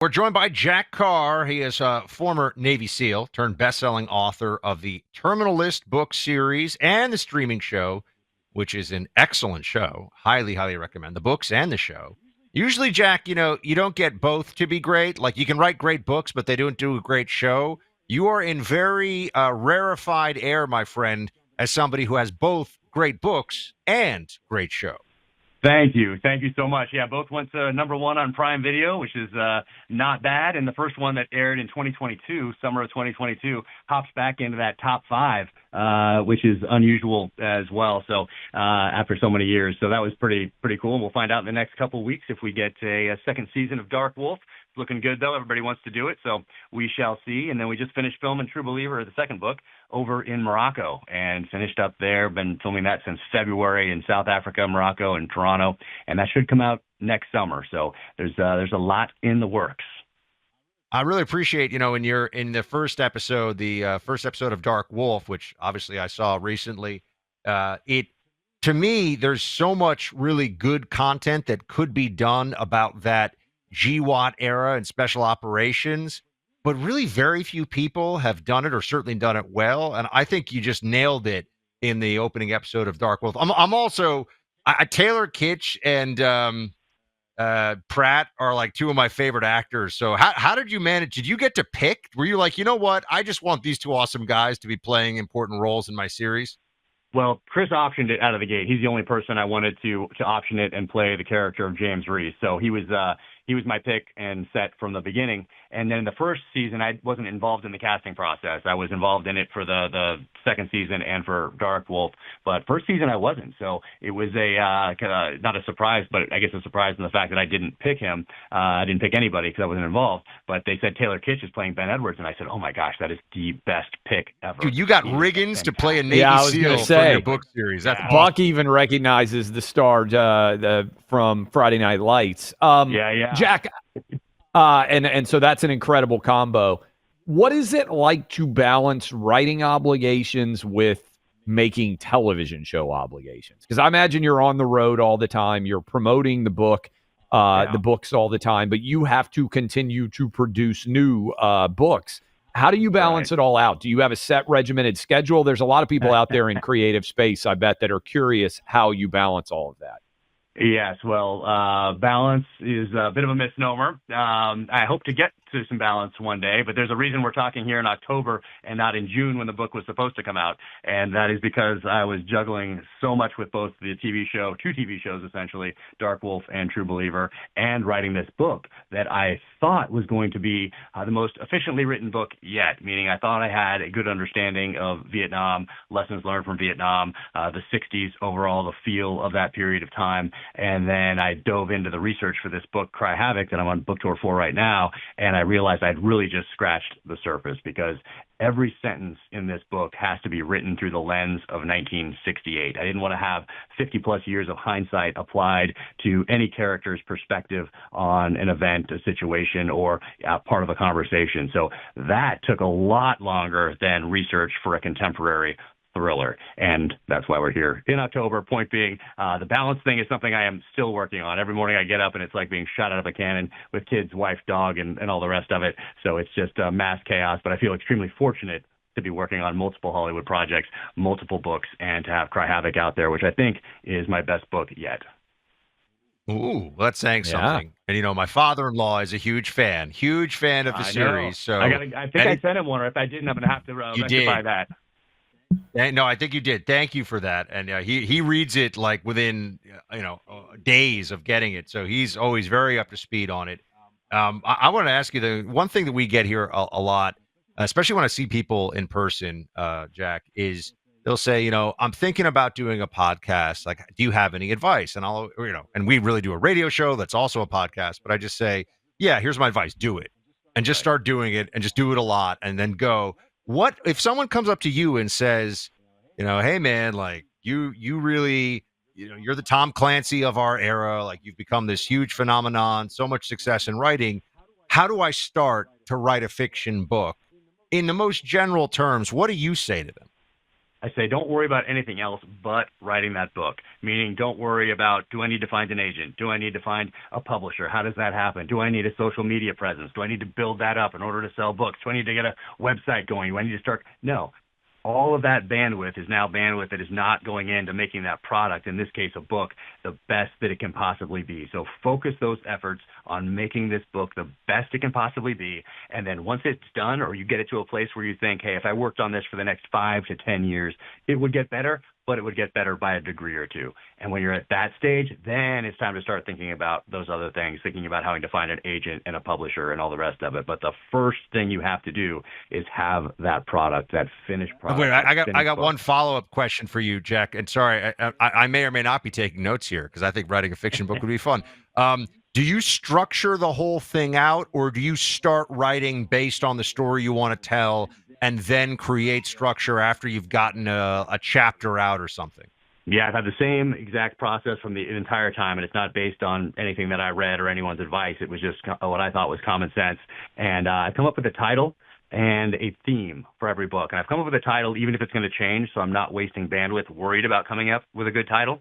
We're joined by Jack Carr. He is a former Navy SEAL turned best-selling author of the Terminal List book series and the streaming show, which is an excellent show. Highly, highly recommend the books and the show. Usually, Jack, you don't get both to be great. Like you can write great books, but they don't do a great show. You are in very rarefied air, my friend, as somebody who has both great books and great show. Thank you. Thank you so much. Yeah, both went to #1 on Prime Video, which is not bad. And the first one that aired in 2022, summer of 2022, hops back into that top 5, which is unusual as well. So after so many years, so that was pretty cool. We'll find out in the next couple of weeks if we get a second season of Dark Wolf. It's looking good, though. Everybody wants to do it, so we shall see. And then we just finished filming True Believer, the second book, over in Morocco, and finished up there. Been filming that since February in South Africa, Morocco, and Toronto, and that should come out next summer. So there's a lot in the works. I really appreciate, when you're in the first episode, first episode of Dark Wolf, which obviously I saw recently. To me, there's so much really good content that could be done about that GWAT era and special operations, but really very few people have done it or certainly done it well. And I think you just nailed it in the opening episode of Dark Wolf. I'm also Taylor Kitsch and Pratt are like two of my favorite actors. So how did you manage? Did you get to pick? Were you like, you know what? I just want these two awesome guys to be playing important roles in my series. Well, Chris optioned it out of the gate. He's the only person I wanted to option it and play the character of James Reece. So he was my pick and set from the beginning. And then the first season, I wasn't involved in the casting process. I was involved in it for the second season and for Dark Wolf. But first season, I wasn't. So it was not a surprise, but I guess a surprise in the fact that I didn't pick him. I didn't pick anybody because I wasn't involved. But they said Taylor Kitsch is playing Ben Edwards. And I said, oh, my gosh, that is the best pick ever. Dude, you got Riggins to play a Navy SEAL from your book series. That's awesome. Buck even recognizes the star from Friday Night Lights. Yeah. Jack, and so that's an incredible combo. What is it like to balance writing obligations with making television show obligations? Because I imagine you're on the road all the time. You're promoting the book, the books all the time, but you have to continue to produce new books. How do you balance it all out? Do you have a set regimented schedule? There's a lot of people out there in creative space, I bet, that are curious how you balance all of that. Yes, well, balance is a bit of a misnomer. I hope to get to some balance one day, but there's a reason we're talking here in October and not in June when the book was supposed to come out, and that is because I was juggling so much with both the TV show, 2 TV shows essentially, Dark Wolf and True Believer, and writing this book that I thought was going to be the most efficiently written book yet, meaning I thought I had a good understanding of Vietnam, lessons learned from Vietnam, the 60s overall, the feel of that period of time, and then I dove into the research for this book, Cry Havoc, that I'm on book tour for right now, and I realized I'd really just scratched the surface because every sentence in this book has to be written through the lens of 1968. I didn't want to have 50-plus years of hindsight applied to any character's perspective on an event, a situation, or part of a conversation. So that took a lot longer than research for a contemporary thriller, and that's why we're here in October. Point being, the balance thing is something I am still working on. Every morning I get up and it's like being shot out of a cannon with kids, wife, dog, and all the rest of it. So it's just mass chaos, but I feel extremely fortunate to be working on multiple Hollywood projects, multiple books, and to have Cry Havoc out there, which I think is my best book yet. Ooh, that's saying something. And my father-in-law is a huge fan of the series. So I think I sent him one, or if I didn't, I'm going to have to rectify that. No, I think you did. Thank you for that. And he reads it like within days of getting it, so he's always very up to speed on it. I want to ask you the one thing that we get here a lot, especially when I see people in person, Jack, is they'll say, I'm thinking about doing a podcast. Like, do you have any advice? And and we really do a radio show that's also a podcast. But I just say, yeah, here's my advice: do it, and just start doing it, and just do it a lot, and then go. What if someone comes up to you and says, hey man, like you really, you're the Tom Clancy of our era. Like you've become this huge phenomenon, so much success in writing. How do I start to write a fiction book? In the most general terms, what do you say to them? I say, don't worry about anything else but writing that book. Meaning, don't worry about, do I need to find an agent? Do I need to find a publisher? How does that happen? Do I need a social media presence? Do I need to build that up in order to sell books? Do I need to get a website going? Do I need to start? No. All of that bandwidth is now bandwidth that is not going into making that product, in this case a book, the best that it can possibly be. So focus those efforts on making this book the best it can possibly be. And then once it's done, or you get it to a place where you think, hey, if I worked on this for the next 5 to 10 years, it would get better, but it would get better by a degree or two. And when you're at that stage, then it's time to start thinking about those other things, thinking about having to find an agent and a publisher and all the rest of it. But the first thing you have to do is have that product, that finished product. Wait, I got one follow-up question for you, Jack. And sorry, I may or may not be taking notes here because I think writing a fiction book would be fun. Do you structure the whole thing out, or do you start writing based on the story you want to tell and then create structure after you've gotten a chapter out or something? Yeah, I've had the same exact process from the entire time, and it's not based on anything that I read or anyone's advice. It was just what I thought was common sense. And I've come up with a title and a theme for every book. And I've come up with a title, even if it's going to change, so I'm not wasting bandwidth worried about coming up with a good title.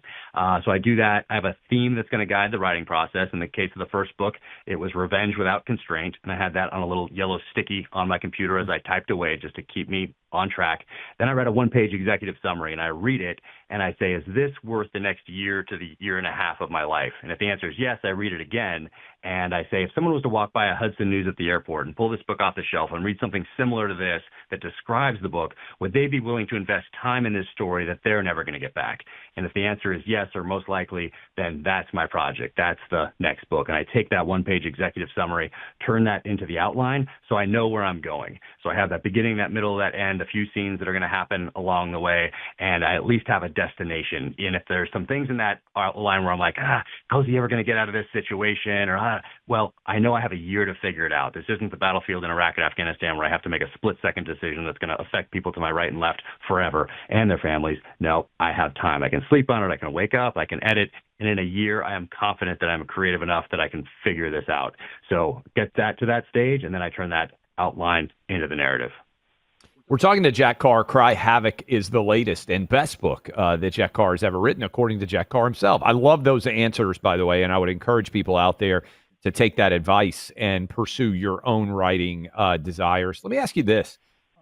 So I do that. I have a theme that's going to guide the writing process. In the case of the first book, it was Revenge Without Constraint, and I had that on a little yellow sticky on my computer as I typed away just to keep me on track. Then I read a one-page executive summary, and I read it, and I say, is this worth the next year to the year and a half of my life? And if the answer is yes, I read it again, and I say, if someone was to walk by a Hudson News at the airport and pull this book off the shelf and read something similar to this that describes the book, would they be willing to invest time in this story that they're never going to get back? And if the answer is yes, or most likely, then that's my project. That's the next book. And I take that one-page executive summary, turn that into the outline so I know where I'm going. So I have that beginning, that middle, that end, a few scenes that are going to happen along the way, and I at least have a destination. And if there's some things in that line where I'm like, how's he ever going to get out of this situation? Or, well, I know I have a year to figure it out. This isn't the battlefield in Iraq and Afghanistan where I have to make a split-second decision that's going to affect people to my right and left forever and their families. No, I have time. I can sleep on it. I can wake up. I can edit. And in a year, I am confident that I'm creative enough that I can figure this out. So get that to that stage, and then I turn that outline into the narrative. We're talking to Jack Carr. Cry Havoc is the latest and best book that Jack Carr has ever written, according to Jack Carr himself. I love those answers, by the way, and I would encourage people out there to take that advice and pursue your own writing desires. Let me ask you this.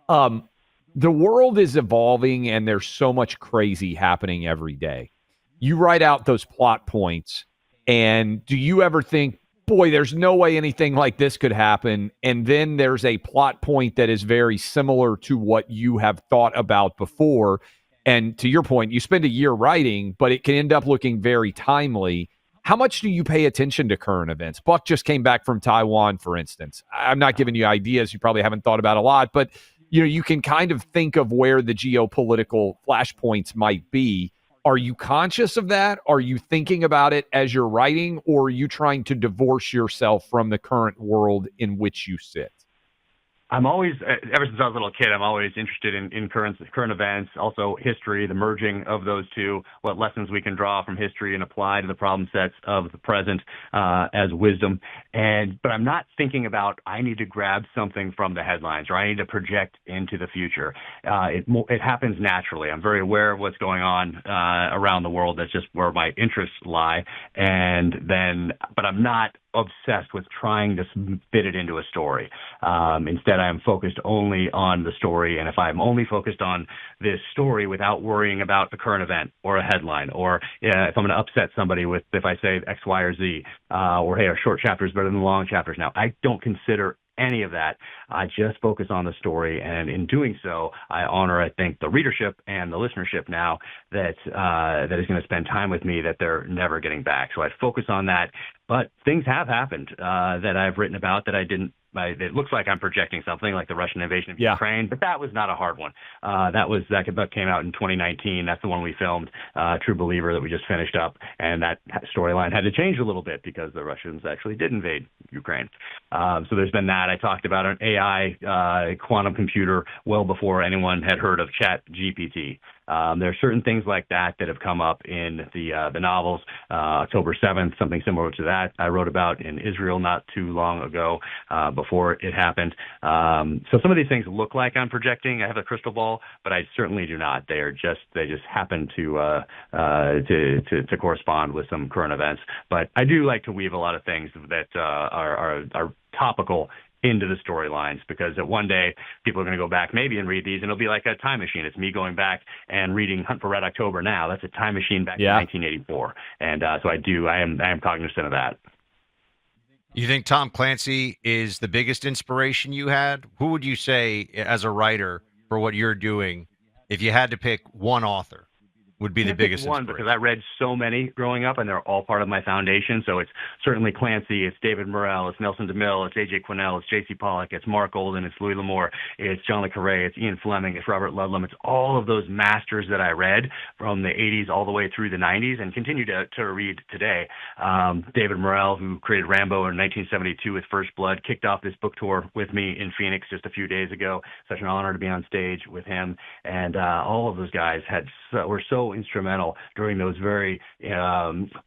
The world is evolving, and there's so much crazy happening every day. You write out those plot points, and do you ever think, boy, there's no way anything like this could happen, and then there's a plot point that is very similar to what you have thought about before, and to your point, you spend a year writing, but it can end up looking very timely. How much do you pay attention to current events? Buck just came back from Taiwan, for instance. I'm not giving you ideas you probably haven't thought about a lot, but you can kind of think of where the geopolitical flashpoints might be. Are you conscious of that? Are you thinking about it as you're writing, or are you trying to divorce yourself from the current world in which you sit? I'm always, ever since I was a little kid, I'm always interested in current events, also history, the merging of those two, what lessons we can draw from history and apply to the problem sets of the present as wisdom. But I'm not thinking about, I need to grab something from the headlines, or I need to project into the future. It happens naturally. I'm very aware of what's going on around the world. That's just where my interests lie. But I'm not obsessed with trying to fit it into a story. Instead, I am focused only on the story. And if I'm only focused on this story without worrying about the current event or a headline, or if I'm going to upset somebody if I say X, Y, or Z, or hey, a short chapter is better than long chapters now, I don't consider any of that. I just focus on the story, and in doing so, I honor, I think, the readership and the listenership now that is going to spend time with me that they're never getting back. So I focus on that. But things have happened that I've written about that I didn't. It looks like I'm projecting something like the Russian invasion of Ukraine, but that was not a hard one. That came out in 2019. That's the one we filmed, True Believer, that we just finished up, and that storyline had to change a little bit because the Russians actually did invade Ukraine. So there's been that. I talked about an AI quantum computer well before anyone had heard of Chat GPT. There are certain things like that have come up in the novels. October 7th, something similar to that I wrote about in Israel not too long ago, before it happened. So some of these things look like I'm projecting. I have a crystal ball, but I certainly do not. They just happen to correspond with some current events. But I do like to weave a lot of things that are topical into the storylines, because at one day people are going to go back maybe and read these, and it'll be like a time machine. It's me going back and reading Hunt for Red October now. That's a time machine back to 1984, and so I am cognizant of that. You think Tom Clancy is the biggest inspiration you had? Who would you say, as a writer, for what you're doing, if you had to pick one author, would be the biggest one, because I read so many growing up, and they're all part of my foundation. So it's certainly Clancy, it's David Morrell, it's Nelson DeMille, it's A.J. Quinnell, it's J.C. Pollock, it's Mark Golden, it's Louis L'Amour, it's John le Carré, it's Ian Fleming, it's Robert Ludlum. It's all of those masters that I read from the 80s all the way through the 90s and continue to read today. David Morrell, who created Rambo in 1972 with First Blood, kicked off this book tour with me in Phoenix just a few days ago. Such an honor to be on stage with him. And all of those guys were so instrumental during those very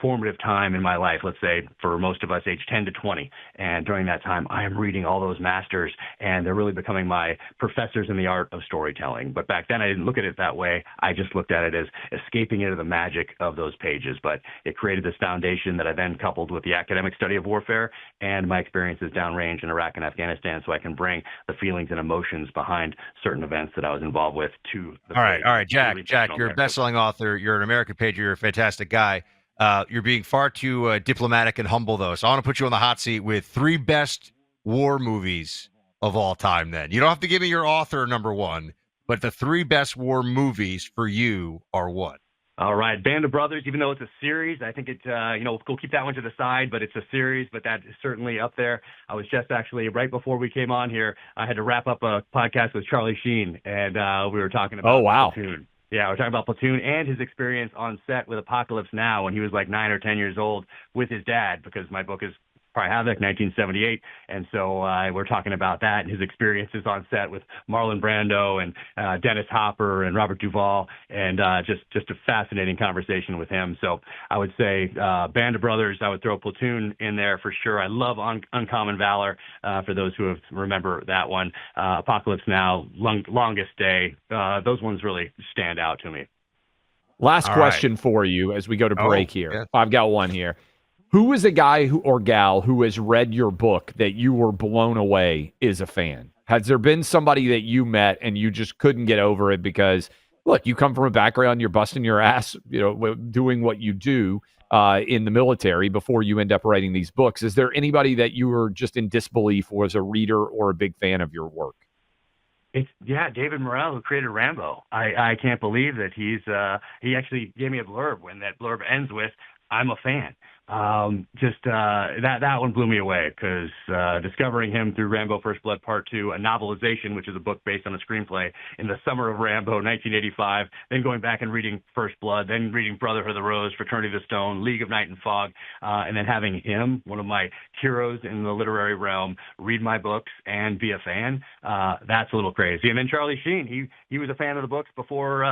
formative time in my life, let's say for most of us age 10 to 20. And during that time, I am reading all those masters, and they're really becoming my professors in the art of storytelling. But back then I didn't look at it that way. I just looked at it as escaping into the magic of those pages. But it created this foundation that I then coupled with the academic study of warfare and my experiences downrange in Iraq and Afghanistan, so I can bring the feelings and emotions behind certain events that I was involved with to the All right, Jack, you're a best-selling author. You're an American patriot. You're a fantastic guy. You're being far too diplomatic and humble, though. So I want to put you on the hot seat with 3 best war movies of all time. Then you don't have to give me your author number 1, but the 3 best war movies for you are what? All right, Band of Brothers, even though it's a series, I think we'll keep that one to the side, but it's a series, but that is certainly up there. I was just actually, right before we came on here, I had to wrap up a podcast with Charlie Sheen, and we were talking about Platoon. Yeah, we're talking about Platoon and his experience on set with Apocalypse Now when he was like 9 or 10 years old with his dad, because my book is Cry Havoc, 1978, and so we're talking about that and his experiences on set with Marlon Brando and Dennis Hopper and Robert Duvall, and just a fascinating conversation with him. So I would say Band of Brothers. I would throw Platoon in there for sure. I love Uncommon Valor, for those who remember that one. Apocalypse Now, Longest Day. Those ones really stand out to me. Last question for you as we go to break here. Yeah. I've got one here. Who is a guy or gal who has read your book that you were blown away is a fan? Has there been somebody that you met and you just couldn't get over it because, look, you come from a background, you're busting your ass, doing what you do in the military before you end up writing these books. Is there anybody that you were just in disbelief or as a reader or a big fan of your work? David Morrell, who created Rambo. I can't believe that he actually gave me a blurb when that blurb ends with, "I'm a fan." That one blew me away, because discovering him through Rambo First Blood Part 2, a novelization, which is a book based on a screenplay, in the summer of Rambo, 1985, then going back and reading First Blood, then reading Brotherhood of the Rose, Fraternity of the Stone, League of Night and Fog, and then having him, one of my heroes in the literary realm, read my books and be a fan, that's a little crazy. And then Charlie Sheen, he was a fan of the books before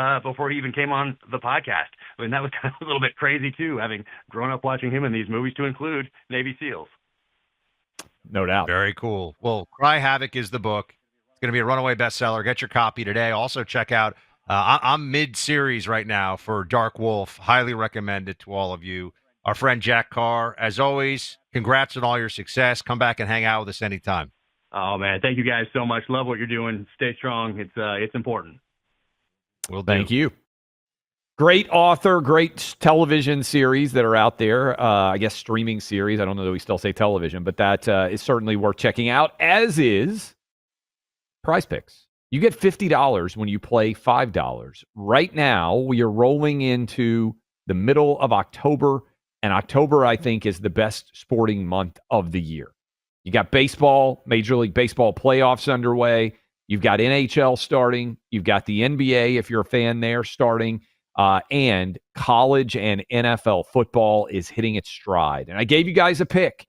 he even came on the podcast. I mean, that was kind of a little bit crazy too, having grown up watching him in these movies, to include Navy SEALs. No doubt. Very cool. Well, Cry Havoc is the book. It's going to be a runaway bestseller. Get your copy today. Also, check out, I'm mid-series right now for Dark Wolf. Highly recommend it to all of you. Our friend Jack Carr, as always, congrats on all your success. Come back and hang out with us anytime. Oh, man. Thank you guys so much. Love what you're doing. Stay strong. It's important. Well, thank you. Great author, great television series that are out there. I guess streaming series. I don't know that we still say television, but that is certainly worth checking out, as is Prize Picks. You get $50 when you play $5. Right now, we are rolling into the middle of October, and October, I think, is the best sporting month of the year. You got baseball, Major League Baseball playoffs underway. You've got NHL starting. You've got the NBA, if you're a fan there, starting. And college and NFL football is hitting its stride. And I gave you guys a pick,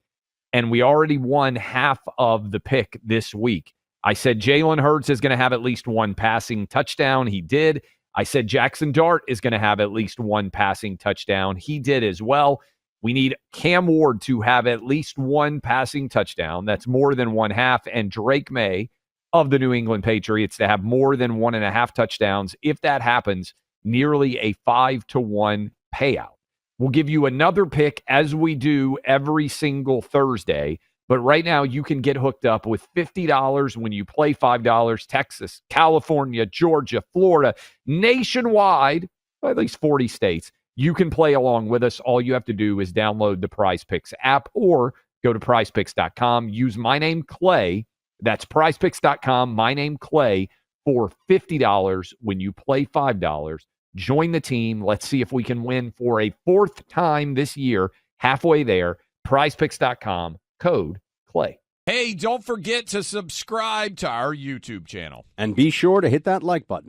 and we already won half of the pick this week. I said Jalen Hurts is going to have at least one passing touchdown. He did. I said Jackson Dart is going to have at least one passing touchdown. He did as well. We need Cam Ward to have at least one passing touchdown. That's more than 1/2. And Drake May of the New England Patriots to have more than 1.5 touchdowns. If that happens, nearly a 5-to-1 payout. We'll give you another pick as we do every single Thursday. But right now, you can get hooked up with $50 when you play $5. Texas, California, Georgia, Florida, nationwide, at least 40 states. You can play along with us. All you have to do is download the PrizePicks app or go to prizepicks.com. Use my name, Clay. That's prizepicks.com, my name, Clay, for $50 when you play $5. Join the team. Let's see if we can win for a 4th time this year. Halfway there, prizepicks.com, code Clay. Hey, don't forget to subscribe to our YouTube channel. And be sure to hit that like button.